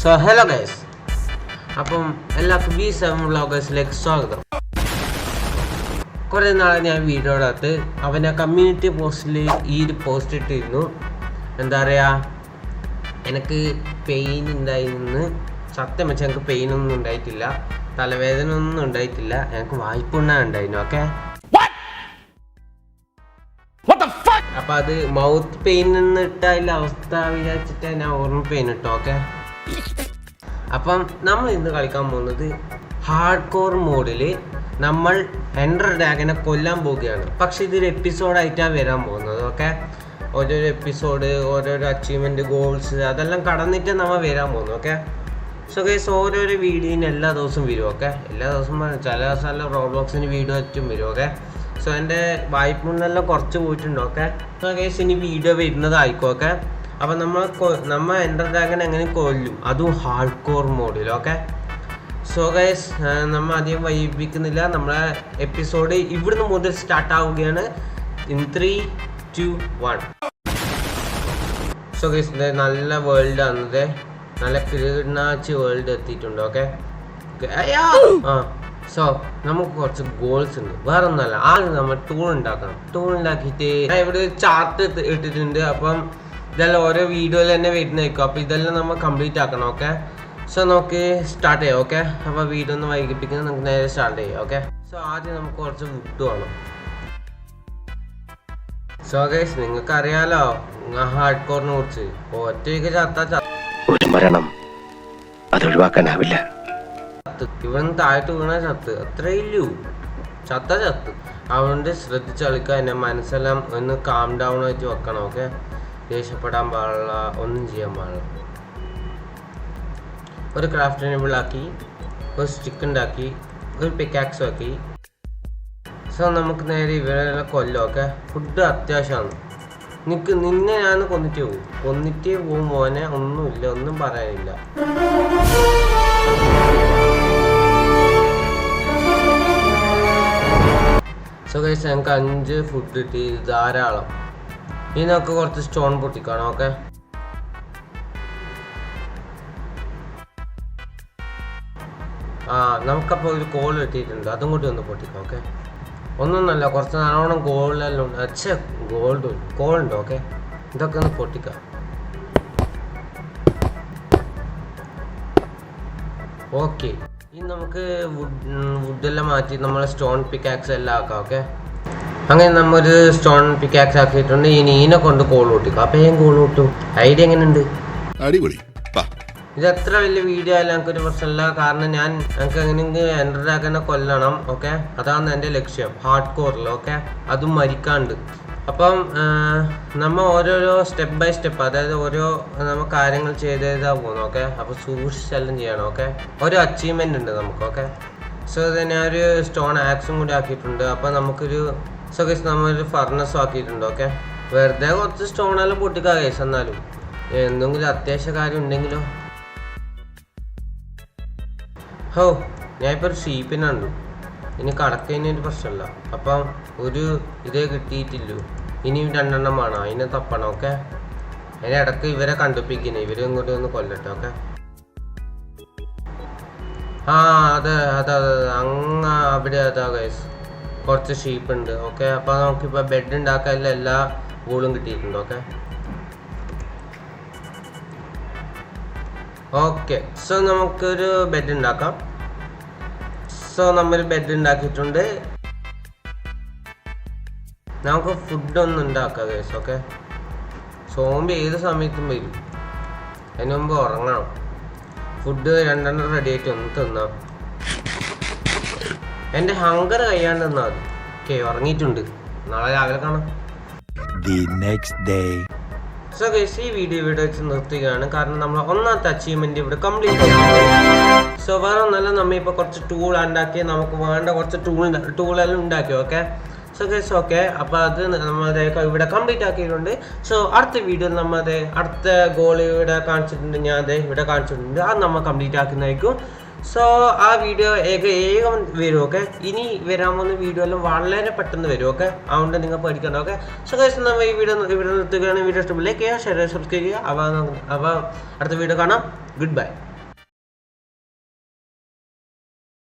So hello guys, അപ്പം എല്ലാവർക്കും B7 വ്ളോഗേഴ്സിലേക്ക് സ്വാഗതം. കുറേ നാളെ ഞാൻ വീഡിയോടകത്ത് അവൻ്റെ കമ്മ്യൂണിറ്റി പോസ്റ്റിൽ ഈ ഒരു പോസ്റ്റ് ഇട്ടിരുന്നു. എന്താ പറയുക, എനിക്ക് പെയിൻ ഉണ്ടായിരുന്നു. സത്യം വെച്ചാൽ എനിക്ക് പെയിനൊന്നും ഉണ്ടായിട്ടില്ല, തലവേദന ഒന്നും ഉണ്ടായിട്ടില്ല, എനിക്ക് വായ്പുണ്ണ ഉണ്ടായിരുന്നു. ഓക്കെ, അപ്പം അത് മൗത്ത് പെയിൻ എന്ന് ഇട്ടതിൻ്റെ അവസ്ഥ വിചാരിച്ചിട്ട് ഞാൻ ഓർമ്മ പെയിൻ ഇട്ടു. ഓക്കെ, അപ്പം നമ്മൾ ഇന്ന് കളിക്കാൻ പോകുന്നത് ഹാർഡ് കോർ മോഡിൽ നമ്മൾ എൻഡർ ഡ്രാഗനെ കൊല്ലാൻ പോവുകയാണ്. പക്ഷെ ഇതൊരു എപ്പിസോഡായിട്ടാണ് വരാൻ പോകുന്നത്. ഓക്കെ, ഓരോരോ എപ്പിസോഡ്, ഓരോരോ അച്ചീവ്മെൻറ്റ്, ഗോൾസ് അതെല്ലാം കടന്നിട്ട് നമ്മൾ വരാൻ പോകുന്നു. ഓക്കെ, സോ ഗൈസ് ഓരോരോ വീഡിയോന് എല്ലാ ദിവസവും വരും. ഓക്കെ, എല്ലാ ദിവസവും ചില ദിവസം റോബ്ലോക്സിന് വീഡിയോ ഏറ്റവും വരും. ഓക്കെ, സോ എൻ്റെ വായ്പുണ്ണെല്ലാം കുറച്ച് പോയിട്ടുണ്ട്. ഓക്കെ, സോ ഗൈസ് ഇനി വീഡിയോ വരുന്നതായിരിക്കും. ഓക്കെ, അപ്പം നമ്മൾ എൻഡർ ഡ്രാഗൺ എങ്ങനെ കൊല്ലും, അതും ഹാർഡ് കോർ മോഡിൽ. ഓക്കെ, സോ ഗൈസ് നമ്മൾ അധികം വൈകിപ്പിക്കുന്നില്ല. നമ്മളെ എപ്പിസോഡ് ഇവിടുന്ന് മുതൽ സ്റ്റാർട്ട് ആവുകയാണ്. ഇൻ 3, 2, 1. സോ ഗൈസ് ഇത് നല്ല വേൾഡ് ആണത്, നല്ല കിടനാച്ച് വേൾഡ് എത്തിയിട്ടുണ്ട്. ഓക്കെ, സോ നമുക്ക് കുറച്ച് ഗോൾസ് ഉണ്ട്. വേറെ ഒന്നല്ല, ആദ്യം നമ്മൾ ടൂൾ ഉണ്ടാക്കണം. ടൂൾ ഉണ്ടാക്കിയിട്ട് ഇവിടെ ചാർട്ട് ഇട്ടിട്ടുണ്ട്. അപ്പം ഇതെല്ലാം ഓരോ വീഡിയോയിൽ തന്നെ വരുന്നതായിരിക്കും. അപ്പോൾ ഇതെല്ലാം നമ്മൾ കംപ്ലീറ്റ് ആക്കണം. ഓക്കെ, സോ നമുക്ക് സ്റ്റാർട്ട് ചെയ്യാം. ഓക്കെ, അപ്പോൾ വീഡിയോ ഒന്ന് വൈകിപ്പിക്കുന്നത് നമുക്ക് നേരെ സ്റ്റാർട്ട് ചെയ്യാം. ഓക്കെ, സോ ആദ്യം നമുക്ക് കുറച്ച് വുഡ് വേണം. സോ ഗൈസ് നിങ്ങൾക്ക് അറിയാലോ ഹാർഡ് കോറിനെ കുറിച്ച്. ഒറ്റയ്ക്ക് ഒരു മരണം അതൊഴിവാക്കാനാവില്ല. ഇവൻ താഴ്ത്ത് വീണ ചത്ത്, അത്രയില്ലൂ, ചത്ത. അതുകൊണ്ട് ശ്രദ്ധിച്ച് കളിക്കുക. എൻ്റെ മനസ്സെല്ലാം ഒന്ന് കാം ഡൗൺ ആയിട്ട് വെക്കണം. ഓക്കെ, ദേഷ്യപ്പെടാൻ പാടില്ല, ഒന്നും ചെയ്യാൻ പാടില്ല. ഒരു ക്രാഫ്റ്റ് ടേബിൾ ആക്കി, ഒരു സ്റ്റിക്ക് ഉണ്ടാക്കി, ഒരു പിക്കാക്സ് ആക്കി. സോ നമുക്ക് നേരെ ഇവരെല്ലാം കൊല്ലും. ഓക്കെ, ഫുഡ് അത്യാവശ്യമാണ്. നിന്നെ ഞാൻ കൊന്നിട്ടേ പോകും മോനെ, ഒന്നുമില്ല, ഒന്നും പറയാനില്ല. സോ ഗൈസ് ഞങ്ങൾക്ക് 5 ഫുഡ് കിട്ടി, ധാരാളം. ഇനി നമുക്ക് കുറച്ച് സ്റ്റോൺ പൊട്ടിക്കണം. ഓക്കെ, നമുക്കപ്പോൾ ഒരു കോൾ കിട്ടിയിട്ടുണ്ട്, അതും കൂടി ഒന്ന് പൊട്ടിക്കാം. ഓക്കെ, ഒന്നൊന്നല്ല, കുറച്ച് നല്ലോണം ഗോൾഡെല്ലാം ഉണ്ട്. കോളുണ്ട്. ഓക്കെ, ഇതൊക്കെ ഒന്ന് പൊട്ടിക്കാം. ഓക്കെ, ഇനി നമുക്ക് വുഡെല്ലാം മാറ്റി നമ്മൾ സ്റ്റോൺ പിക്കാക്സ് എല്ലാം ആക്കാം. ഓക്കെ, അങ്ങനെ നമ്മൊരു സ്റ്റോൺ പിക്കാക്സ് ആക്കിയിട്ടുണ്ട്. ഇനി ഇതിനെ കൊണ്ട് കോൾ പൊട്ടിക്കാം. അപ്പം ഞാൻ കോൾ പൊട്ടും. ഐഡിയ എങ്ങനെയുണ്ട്? അടിപൊളി. ഇത് എത്ര വലിയ വീഡിയോ ആയാലും ഞങ്ങൾക്കൊരു പ്രശ്നമില്ല, കാരണം ഞങ്ങൾക്ക് എങ്ങനെയെങ്കിലും എൻഡർ ഡ്രാഗനെ കൊല്ലണം. ഓക്കെ, അതാണ് എൻ്റെ ലക്ഷ്യം ഹാർഡ് കോറിൽ. ഓക്കെ, അതും മരിക്കാണ്ട്. അപ്പം നമ്മൾ ഓരോരോ സ്റ്റെപ്പ് ബൈ സ്റ്റെപ്പ്, അതായത് ഓരോ നമ്മൾ കാര്യങ്ങൾ ചെയ്താ പോകുന്നു. ഓക്കെ, അപ്പോൾ സൂക്ഷിച്ചെല്ലാം ചെയ്യണം. ഓക്കെ, ഓരോ അച്ചീവ്മെൻ്റ് ഉണ്ട് നമുക്ക്. ഓക്കെ, സോ ഇത് ഞാനൊരു സ്റ്റോൺ ആക്സും കൂടി ആക്കിയിട്ടുണ്ട്. അപ്പോൾ നമുക്കൊരു നമ്മളൊരു ഫർണസും ആക്കിയിട്ടുണ്ട്. ഓക്കെ, വെറുതെ കുറച്ച് സ്റ്റോണെല്ലാം പൊട്ടിക്കാം കേസ്. എന്നാലും എന്തെങ്കിലും അത്യാവശ്യ കാര്യം ഉണ്ടെങ്കിലോ. ഞാനിപ്പോൾ ഒരു ഷീപ്പിനുണ്ട്. ഇനി കടക്കുന്നതിനൊരു പ്രശ്നമില്ല. അപ്പം ഒരു ഇതേ കിട്ടിയിട്ടില്ലൂ, ഇനി 2 എണ്ണം വേണം, അതിനെ തപ്പണം. ഓക്കെ, അതിന് ഇടയ്ക്ക് ഇവരെ കണ്ടുപിടിക്കുന്നത്, ഇവരെ ഇങ്ങോട്ട് ഒന്ന് കൊല്ലട്ടെ. ഓക്കെ, അതെ അങ്ങ് അവിടെ അതാ ഗൈസ് കുറച്ച് ഷീപ്പ് ഉണ്ട്. ഓക്കെ, അപ്പോൾ നമുക്കിപ്പോൾ ബെഡ് ഉണ്ടാക്കാനുള്ള എല്ലാ വൂളും കിട്ടിയിട്ടുണ്ട്. ഓക്കെ, സോ നമുക്കൊരു ബെഡ് ഉണ്ടാക്കാം. സോ നമ്മൾ ബെഡ് ഉണ്ടാക്കിയിട്ടുണ്ട്. നമുക്ക് ഫുഡൊന്നും ഉണ്ടാക്കാം ഗൈസ്. ഓക്കെ, സോംബി ഏത് സമയത്തും വരും, അതിന് മുമ്പ് ഉറങ്ങണം. ഫുഡ് 2 എണ്ണം റെഡി ആയിട്ട് ഒന്ന് തിന്നാം. എൻ്റെ ഹങ്കർ കഴിയാണ്ട് തന്നാൽ മതി. ഓക്കെ, ഉറങ്ങിയിട്ടുണ്ട്. നാളെ രാവിലെ കാണാം. സോ ഗൈസ് ഈ വീഡിയോ ഇവിടെ വെച്ച് നിർത്തുകയാണ്, കാരണം നമ്മൾ ഒന്നാമത്തെ അച്ചീവ്മെന്റ് ഇവിടെ കംപ്ലീറ്റ് ചെയ്തു. സോ വേറെ ഒന്നല്ല, നമ്മൾ ഇപ്പോൾ കുറച്ച് ടൂൾ ഉണ്ടാക്കി, നമുക്ക് വേണ്ട കുറച്ച് ടൂളെല്ലാം ഉണ്ടാക്കി. ഓക്കെ, സോ ഗൈസ് ഓക്കെ, അപ്പോൾ അത് നമ്മളത് ഇവിടെ കംപ്ലീറ്റ് ആക്കിയിട്ടുണ്ട്. സോ അടുത്ത വീഡിയോ നമ്മളത് അടുത്ത ഗോൾ ഇവിടെ കാണിച്ചിട്ടുണ്ട്, ഞാൻ അത് ഇവിടെ കാണിച്ചിട്ടുണ്ട്. അത് നമ്മൾ കംപ്ലീറ്റ് ആക്കുന്നതായിരിക്കും. സോ ആ വീഡിയോ ഏകം വരും. ഓക്കെ, ഇനി വരാൻ പോകുന്ന വീഡിയോ എല്ലാം വളരെ പെട്ടെന്ന് വരും. ഓക്കെ, അതുകൊണ്ട് നിങ്ങൾ പേടിക്കണ്ട. ഓക്കെ, സോ ഗൈസ് നമ്മൾ ഈ വീഡിയോ ഇവിടെ നിർത്തുകയാണ്. വീഡിയോ ഇഷ്ടപ്പെട്ട് ലൈക്ക് ചെയ്യുക, ഷെയർ ചെയ്യുക, സബ്സ്ക്രൈബ് ചെയ്യുക. അപ്പോൾ അടുത്ത വീഡിയോ കാണാം. Good bye.